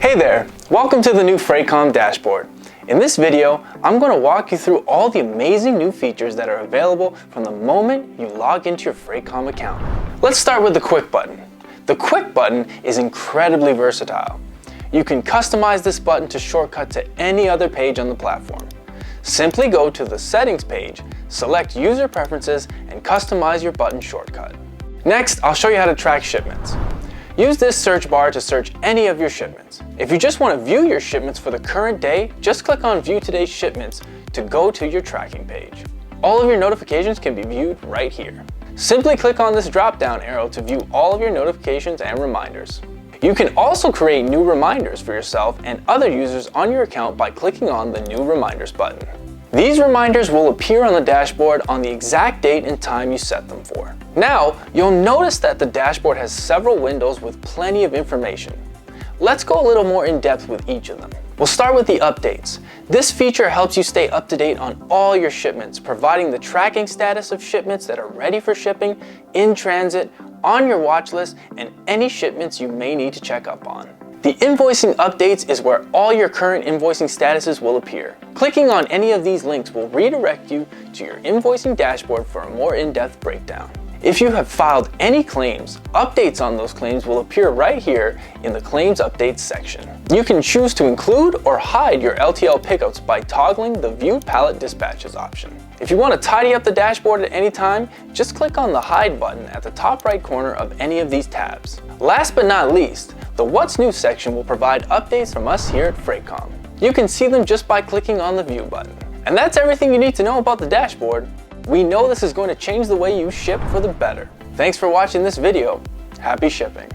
Hey there, welcome to the new Freightcom dashboard. In this video, I'm going to walk you through all the amazing new features that are available from the moment you log into your Freightcom account. Let's start with the Quick button. The Quick button is incredibly versatile. You can customize this button to shortcut to any other page on the platform. Simply go to the Settings page, select User Preferences, and customize your button shortcut. Next, I'll show you how to track shipments. Use this search bar to search any of your shipments. If you just want to view your shipments for the current day, just click on View Today's Shipments to go to your tracking page. All of your notifications can be viewed right here. Simply click on this drop-down arrow to view all of your notifications and reminders. You can also create new reminders for yourself and other users on your account by clicking on the New Reminders button. These reminders will appear on the dashboard on the exact date and time you set them for. Now, you'll notice that the dashboard has several windows with plenty of information. Let's go a little more in depth with each of them. We'll start with the updates. This feature helps you stay up to date on all your shipments, providing the tracking status of shipments that are ready for shipping, in transit, on your watch list, and any shipments you may need to check up on. The invoicing updates is where all your current invoicing statuses will appear. Clicking on any of these links will redirect you to your invoicing dashboard for a more in-depth breakdown. If you have filed any claims, updates on those claims will appear right here in the Claims Updates section. You can choose to include or hide your LTL pickups by toggling the View Pallet Dispatches option. If you want to tidy up the dashboard at any time, just click on the Hide button at the top right corner of any of these tabs. Last but not least, the What's New section will provide updates from us here at Freightcom. You can see them just by clicking on the View button. And that's everything you need to know about the dashboard. We know this is going to change the way you ship for the better. Thanks for watching this video. Happy shipping.